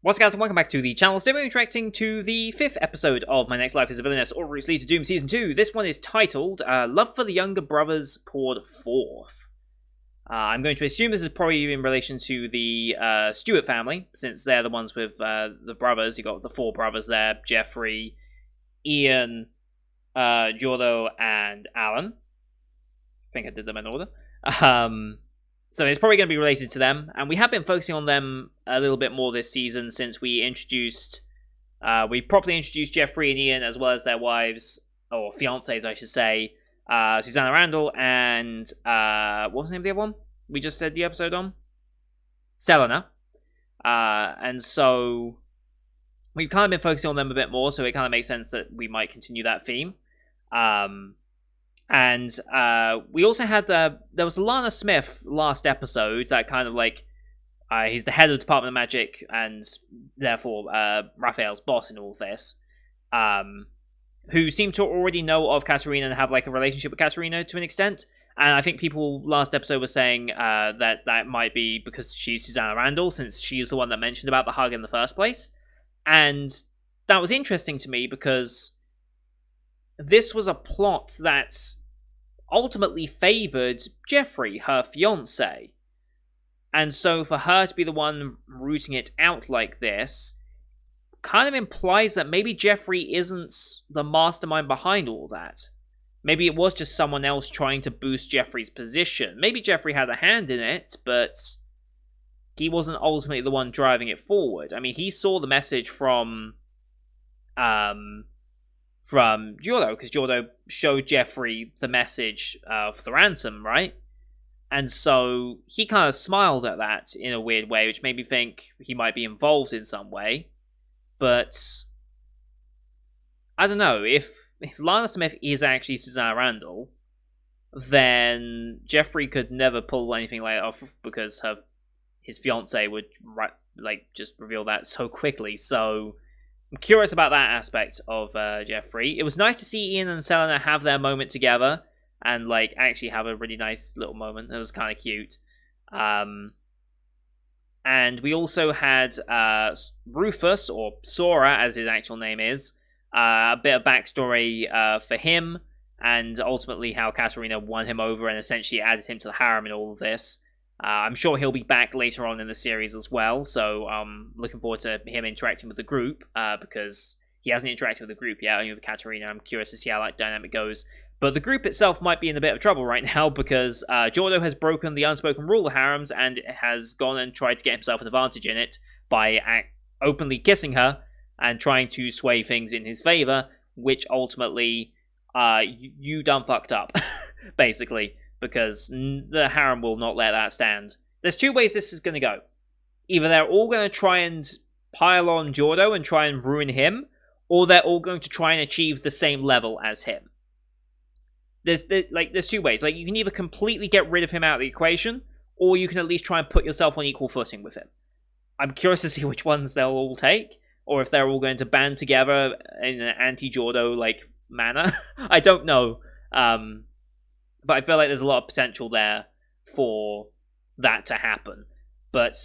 What's up, guys, and welcome back to the channel. Today we're interacting to the 5th episode of My Next Life as a Villainess, or Routes Lead to Doom Season 2. This one is titled, Love for the Younger Brothers Poured Forth. I'm going to assume this is probably in relation to the Stewart family, since they're the ones with the brothers. You've got the 4 brothers there, Jeffrey, Ian, Jordo, and Alan. I think I did them in order. So it's probably going to be related to them, and we have been focusing on them a little bit more this season since we properly introduced Jeffrey and Ian, as well as their wives, or fiancés, I should say, Susanna Randall and, what was the name of the other one we just did the episode on? Selena. And so we've kind of been focusing on them a bit more, so it kind of makes sense that we might continue that theme. And we also had, there was Lana Smith last episode, that kind of like, he's the head of the Department of Magic, and therefore Raphael's boss in all this, who seemed to already know of Katarina and have like a relationship with Katarina to an extent. And I think people last episode were saying that might be because she's Susanna Randall, since she is the one that mentioned about the hug in the first place. And that was interesting to me because this was a plot that ultimately favored Jeffrey, her fiancé. And so for her to be the one rooting it out like this kind of implies that maybe Jeffrey isn't the mastermind behind all that. Maybe it was just someone else trying to boost Jeffrey's position. Maybe Jeffrey had a hand in it, but he wasn't ultimately the one driving it forward. I mean, he saw the message from Jordo, because Jordo showed Jeffrey the message for the ransom, right? And so he kind of smiled at that in a weird way, which made me think he might be involved in some way. But I don't know, if Lana Smith is actually Susanna Randall, then Jeffrey could never pull anything like that off because his fiancé would just reveal that so quickly. So I'm curious about that aspect of Jeffrey. It was nice to see Ian and Selena have their moment together and actually have a really nice little moment. It was kind of cute. And we also had Rufus, or Sora as his actual name is, a bit of backstory for him, and ultimately how Katarina won him over and essentially added him to the harem in all of this. I'm sure he'll be back later on in the series as well, so I'm looking forward to him interacting with the group, because he hasn't interacted with the group yet, only with Katarina. I'm curious to see how that dynamic goes. But the group itself might be in a bit of trouble right now, because Jordo has broken the unspoken rule of harems and has gone and tried to get himself an advantage in it by openly kissing her and trying to sway things in his favor, which ultimately you done fucked up, basically. Because the harem will not let that stand. There's 2 ways this is going to go. Either they're all going to try and pile on Jordo and try and ruin him, or they're all going to try and achieve the same level as him. There's 2 ways. You can either completely get rid of him out of the equation, or you can at least try and put yourself on equal footing with him. I'm curious to see which ones they'll all take, or if they're all going to band together in an anti-Jordo manner. I don't know. But I feel like there's a lot of potential there for that to happen. But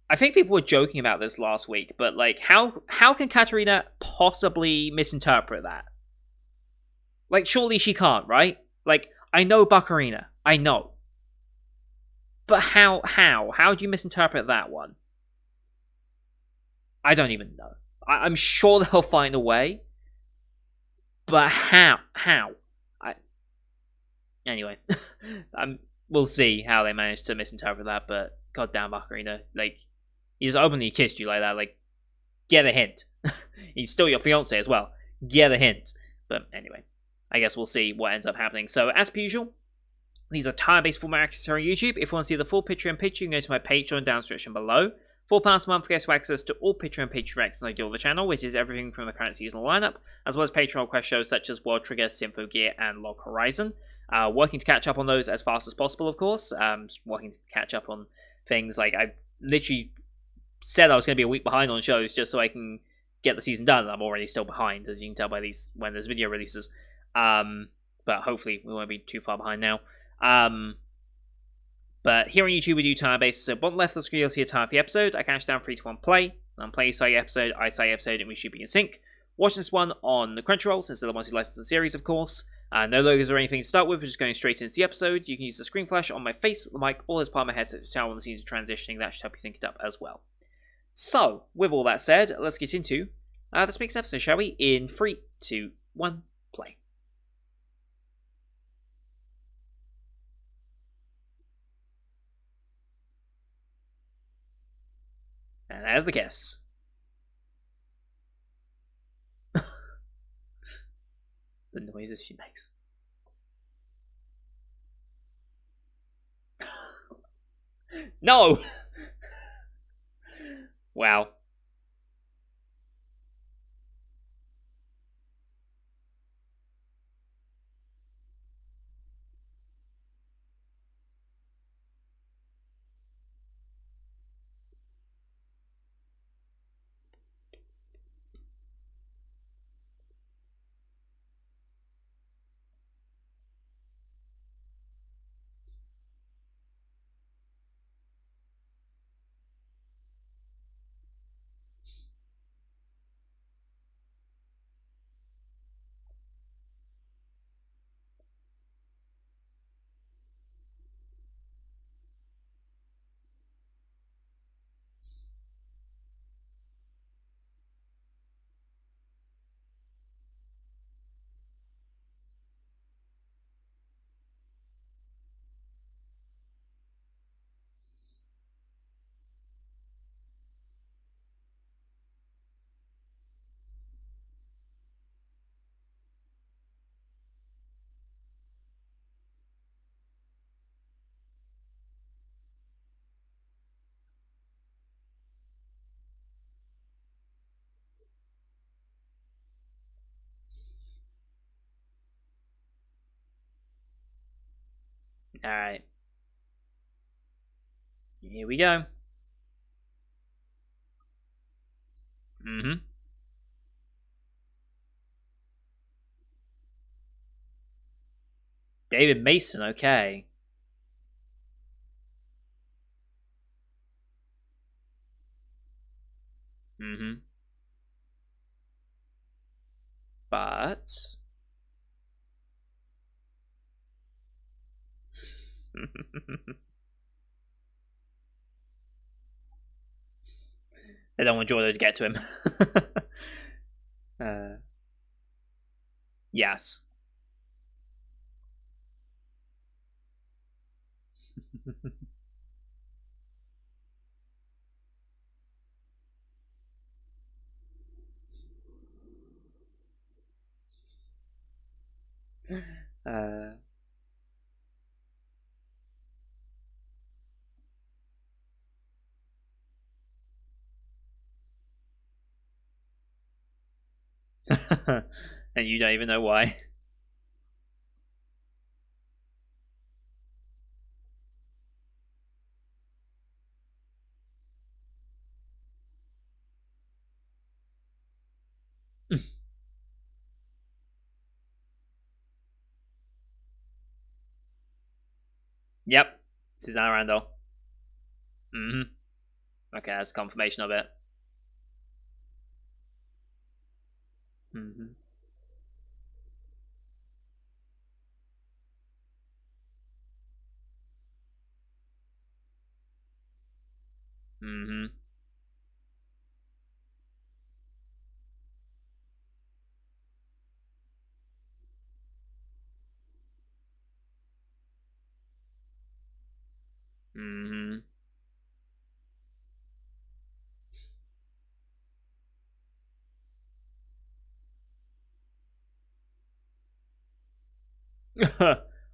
I think people were joking about this last week, but how can Katarina possibly misinterpret that? Surely she can't, right? I know Baccarina. I know. But how? How do you misinterpret that one? I don't even know. I'm sure they'll find a way. But how? Anyway, we'll see how they manage to misinterpret that, but goddamn Baccarina, he just openly kissed you like that, get a hint. He's still your fiancé as well. Get a hint. But anyway, I guess we'll see what ends up happening. So, as per usual, these are time-based format access on YouTube. If you want to see the full picture in picture, you can go to my Patreon down description below. £4 a month gets you access to all Patreon recs I do on the channel, which is everything from the current seasonal lineup, as well as Patreon request shows such as World Trigger, Sympho Gear, and Log Horizon. Working to catch up on those as fast as possible, of course. Working to catch up on things I literally said I was going to be a week behind on shows just so I can get the season done. I'm already still behind, as you can tell by when there's video releases. But hopefully we won't be too far behind now. But here on YouTube, we do time basis. So bottom left of the screen, you'll see a time for the episode. I count down 3, 2, 1, play. I'm playing side episode, I side episode, and we should be in sync. Watch this one on the Crunchyroll, since they're the ones who license the series, of course. No logos or anything to start with, we're just going straight into the episode. You can use the screen flash on my face, the mic, or as part of my headset to tell when the scenes are transitioning. That should help you sync it up as well. So, with all that said, let's get into this week's episode, shall we? In 3, 2, 1, play. And there's the kiss. The noises she makes. No! Wow. Alright. Here we go. David Mason, okay. But... they don't want Jordo to get to him. Yes. And you don't even know why. Yep. Susanna Randall. Okay, that's confirmation of it.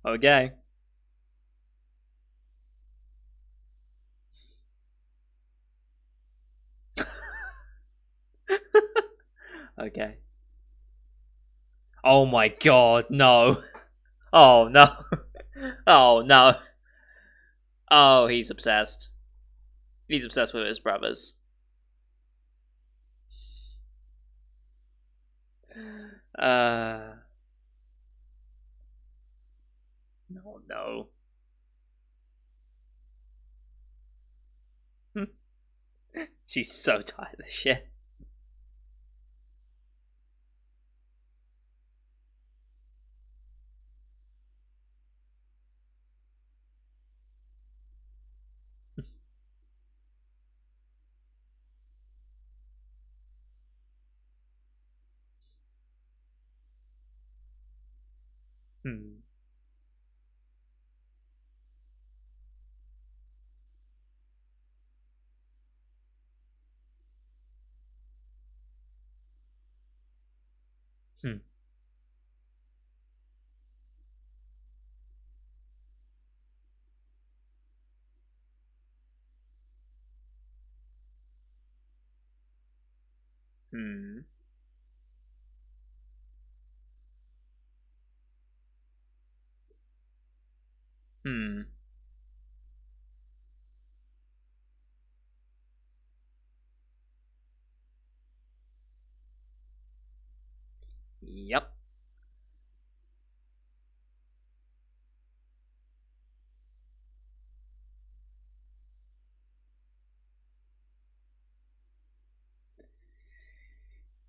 Okay. Okay. Oh my god, no. Oh no. Oh no. Oh, he's obsessed. He's obsessed with his brothers. No, no. She's so tired of this shit. Hmm. Hmm. Hmm. Hmm. Yep.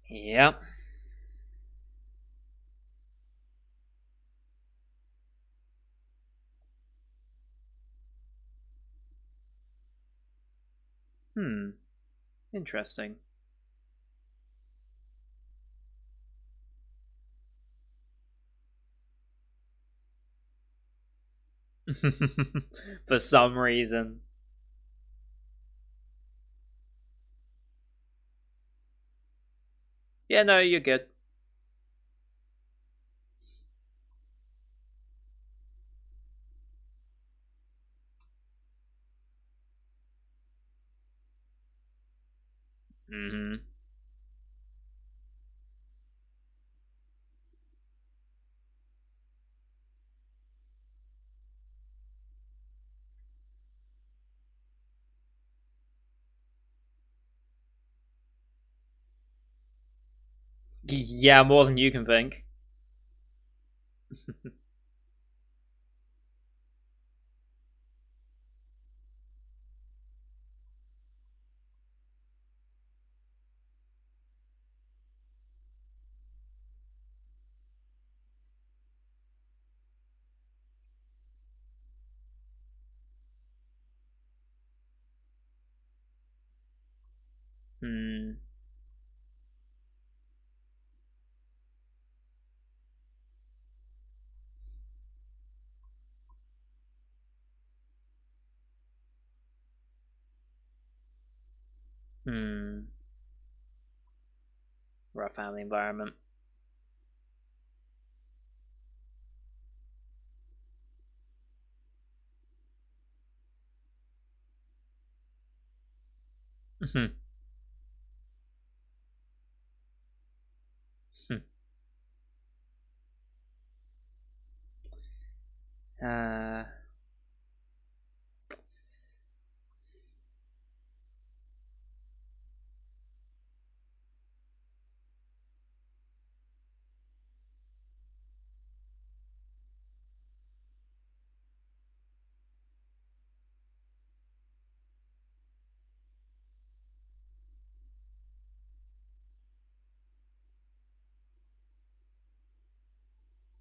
Yep. Hmm. Interesting. For some reason. Yeah, no, you're good. Hmm. Yeah, more than you can think. Hmm. Hmm. Rough family environment. Hmm. uh.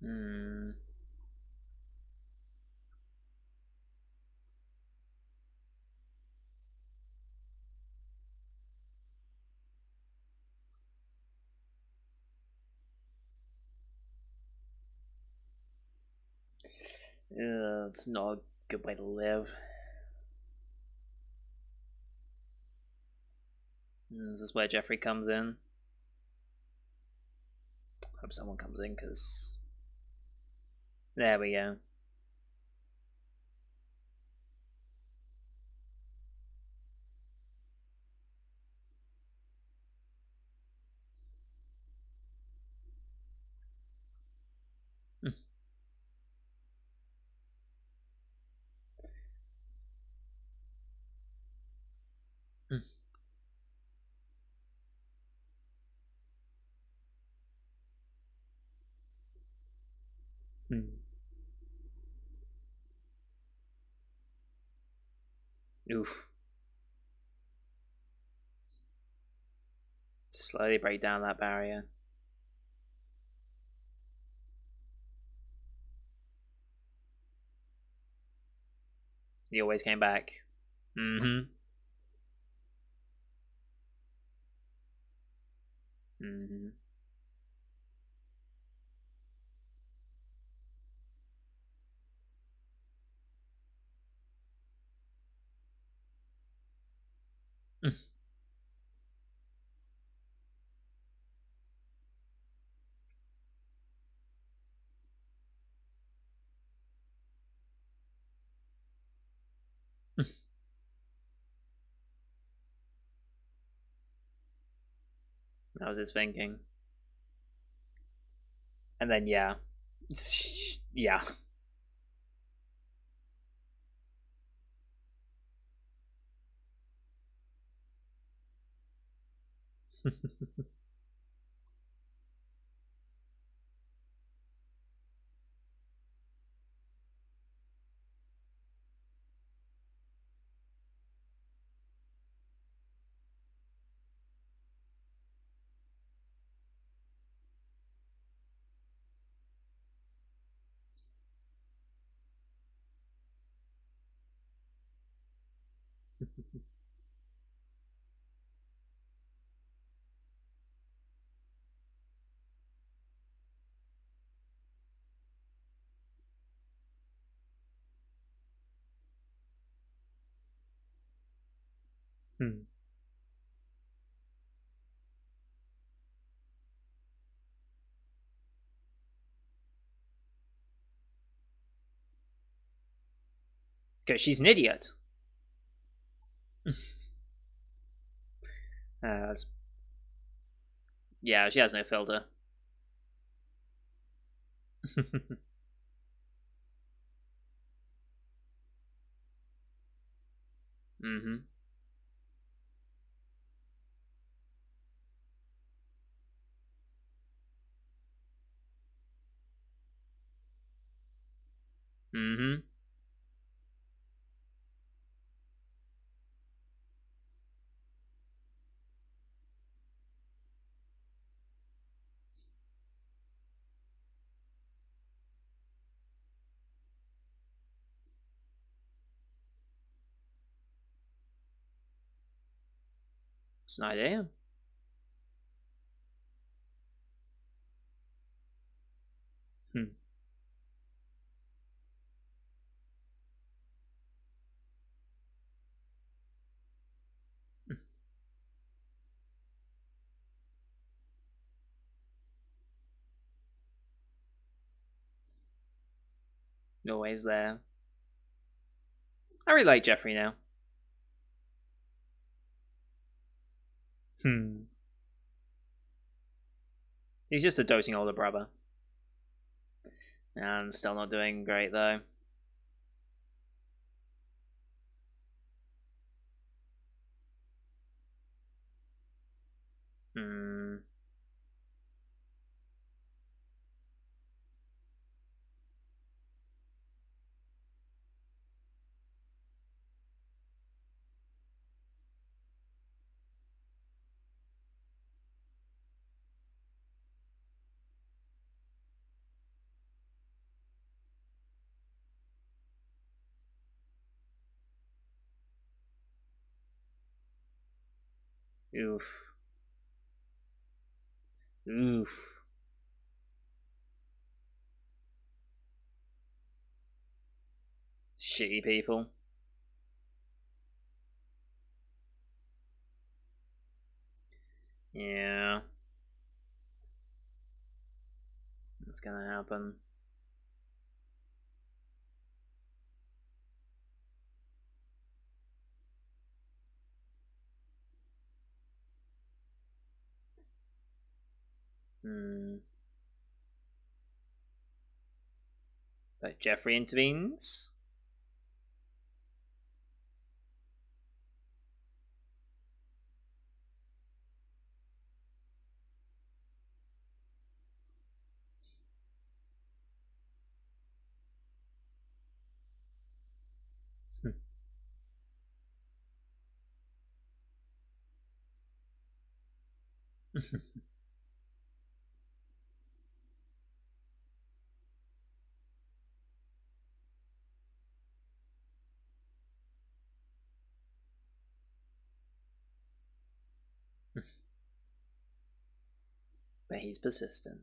Hmm. It's not a good way to live. This is where Jeffrey comes in. Hope someone comes in because there we go. Oof. Slowly break down that barrier. He always came back. Mm-hmm. Mm-hmm. That was his thinking. And then yeah. Yeah. Hmm. Because she's an idiot. That's yeah, she has no filter. Mm-hmm. Mm-hmm. It's an idea. Hmm. Always there. I really like Jeffrey now. Hmm. He's just a doting older brother. And still not doing great though. Hmm. Oof. Oof. Shitty people. Yeah. That's gonna happen. Hmm. But Jeffrey intervenes. But he's persistent.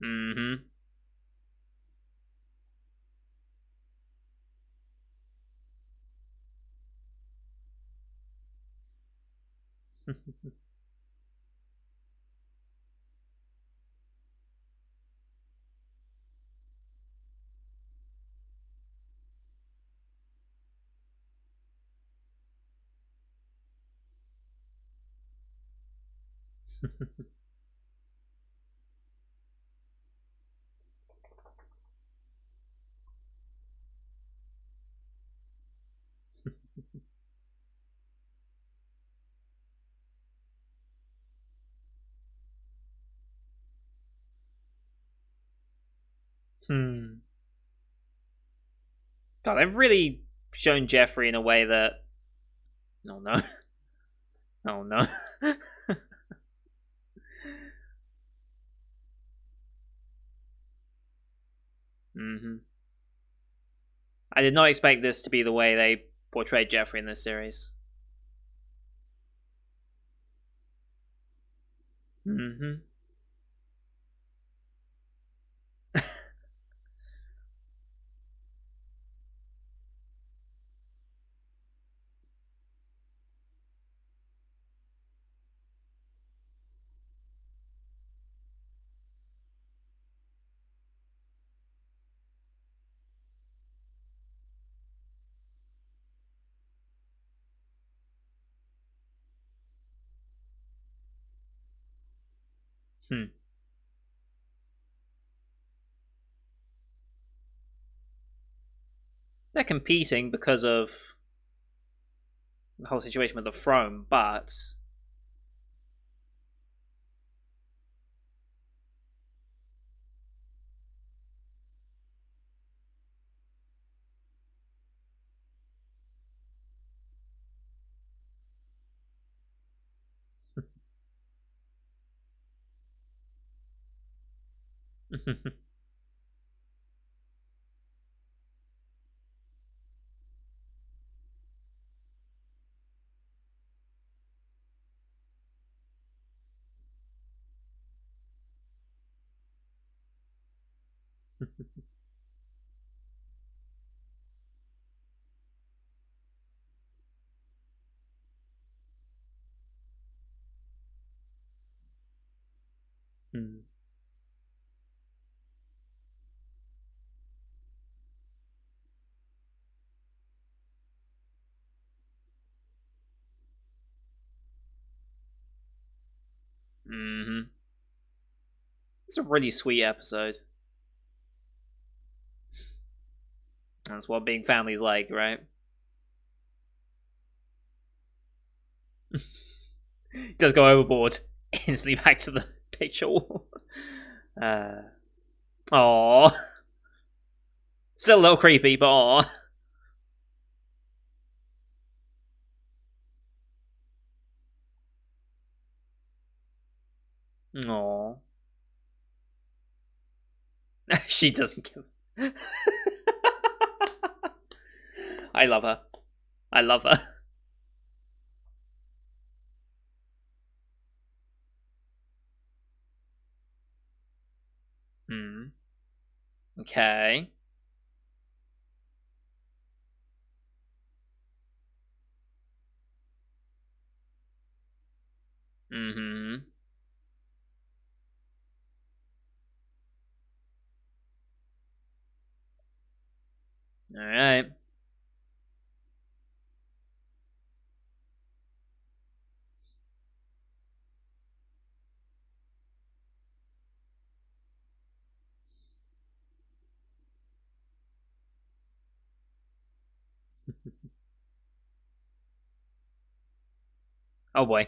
Mm-hmm. Hmm. God, they've really shown Jeffrey in a way that. Oh no. Oh no. Mm-hmm. I did not expect this to be the way they portrayed Jeffrey in this series. Mm-hmm. Hmm. They're competing because of the whole situation with the throne, but. Hmm. Mm-hmm. It's a really sweet episode. That's what being family's like, right? Does go overboard. Instantly back to the picture wall. Aww. Still a little creepy, but aww. Aww. She doesn't give. I love her. I love her. Hmm. Okay. Mm-hmm. Alright. Oh boy.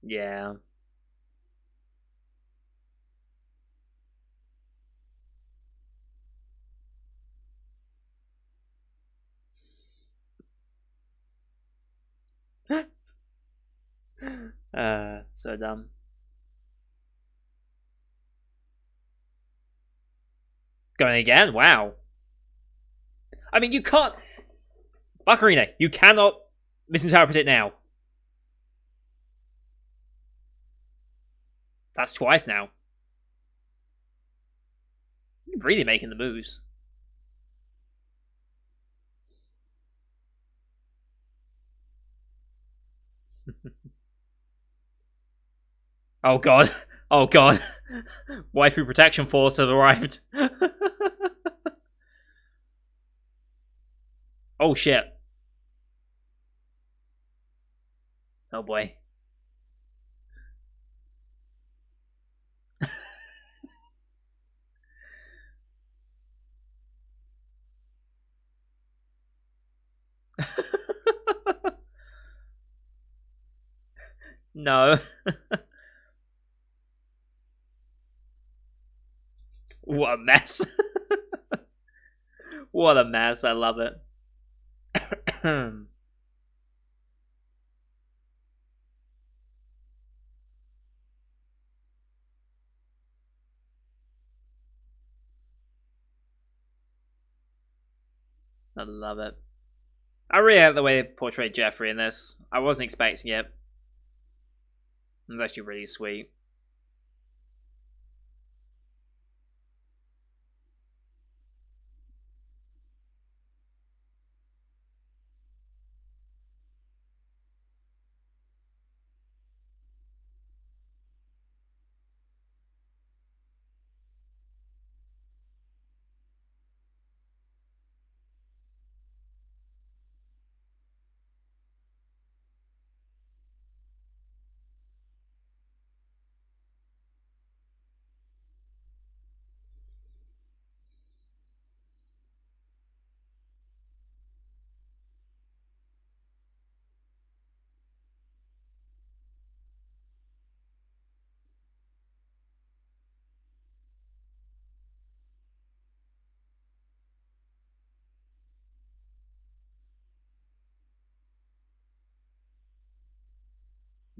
Yeah. So dumb. Going again? Wow. I mean, you can't. Macarena, you cannot misinterpret it now. That's twice now. You're really making the moves. Oh god. Oh god. Waifu Protection Force have arrived. Oh shit. Oh boy. No. What a mess. What a mess. I love it. I love it. I really like the way they portrayed Jeffrey in this. I wasn't expecting it. It was actually really sweet.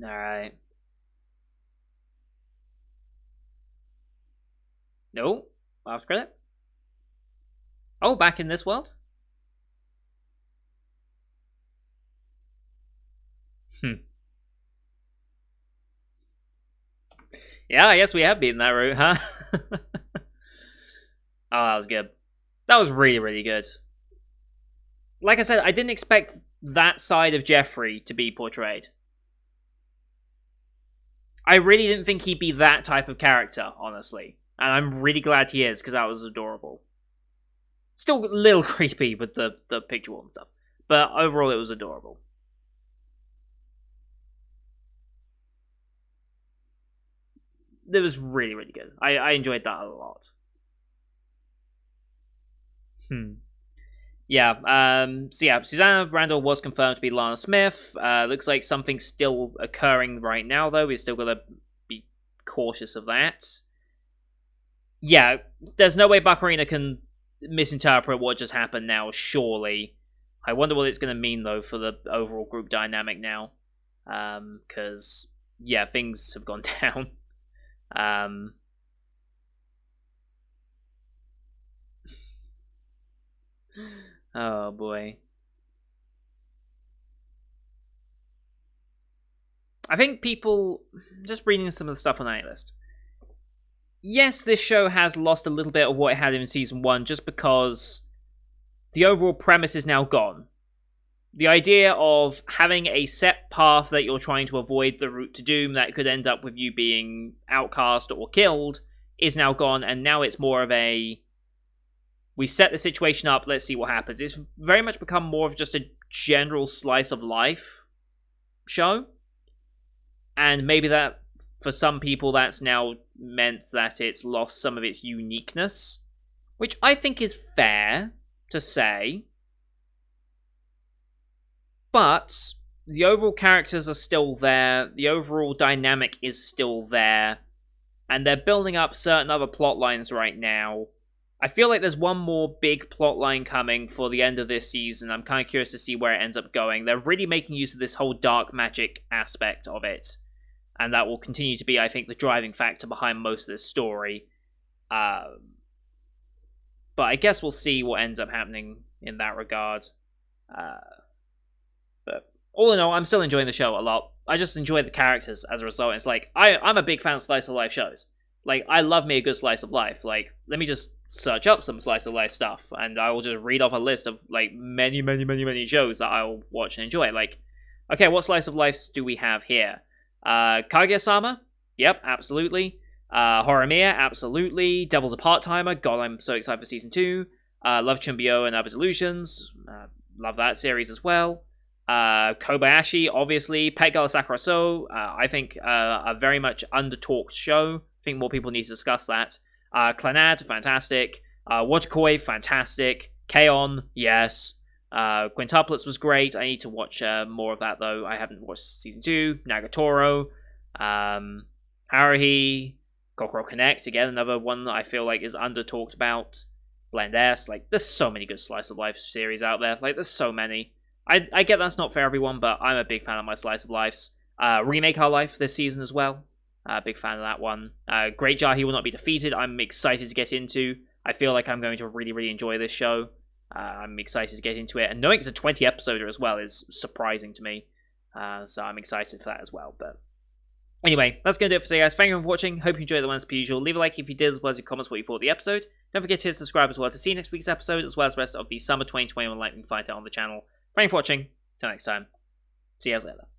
Alright. No. Last credit. Oh, back in this world? Hmm. Yeah, I guess we have beaten that route, huh? Oh, that was good. That was really, really good. Like I said, I didn't expect that side of Jeffrey to be portrayed. I really didn't think he'd be that type of character, honestly. And I'm really glad he is, because that was adorable. Still a little creepy with the picture wall and stuff. But overall, it was adorable. It was really, really good. I enjoyed that a lot. Hmm. Yeah, so yeah, Susanna Randall was confirmed to be Lana Smith. Looks like something's still occurring right now, though. We're still gonna be cautious of that. Yeah, there's no way Buckarina can misinterpret what just happened now, surely. I wonder what it's gonna mean, though, for the overall group dynamic now. Because, yeah, things have gone down. Um, oh boy. I think people, just reading some of the stuff on A-List, yes, this show has lost a little bit of what it had in season 1 just because the overall premise is now gone. The idea of having a set path that you're trying to avoid the route to doom that could end up with you being outcast or killed is now gone, and now it's more of a, we set the situation up, let's see what happens. It's very much become more of just a general slice of life show, and maybe that, for some people, that's now meant that it's lost some of its uniqueness, which I think is fair to say. But the overall characters are still there, the overall dynamic is still there, and they're building up certain other plot lines right now. I feel like there's one more big plot line coming for the end of this season. I'm kind of curious to see where it ends up going. They're really making use of this whole dark magic aspect of it, and that will continue to be, I think, the driving factor behind most of this story. But I guess we'll see what ends up happening in that regard. But all in all, I'm still enjoying the show a lot. I just enjoy the characters as a result. It's like, I'm a big fan of slice of life shows. Like, I love me a good slice of life. Like, let me just search up some slice of life stuff, and I will just read off a list of, like, many shows that I'll watch and enjoy. Like, okay, what slice of life do we have here? Kaguya-sama? Yep, absolutely. Horimiya? Absolutely. Devil's a Part-Timer? God, I'm so excited for Season 2. Love Chumbio and Other Delusions. Love that series as well. Kobayashi, obviously. Pet Girl Sakura So, I think a very much under-talked show. I think more people need to discuss that. Clannad, fantastic. Watakoi, fantastic. K-On, yes. Quintuplets was great. I need to watch more of that, though. I haven't watched Season 2. Nagatoro. Haruhi. Kokoro Connect, again, another one that I feel like is under-talked about. Blend S. Like, there's so many good slice of life series out there. Like, there's so many. I get that's not for everyone, but I'm a big fan of my slice of lives. Remake Our Life this season as well. Big fan of that one. Great Jar He Will Not Be Defeated, I'm excited to get into. I feel like I'm going to really enjoy this show. I'm excited to get into it. And knowing it's a 20-episoder as well is surprising to me. So I'm excited for that as well. But anyway, that's going to do it for today, guys. Thank you for watching. Hope you enjoyed the one as per usual. Leave a like if you did, as well as your comments what you thought of the episode. Don't forget to hit subscribe as well to see next week's episode, as well as the rest of the Summer 2021 Lightning Fighter on the channel. Thank you for watching. Till next time. See you guys later.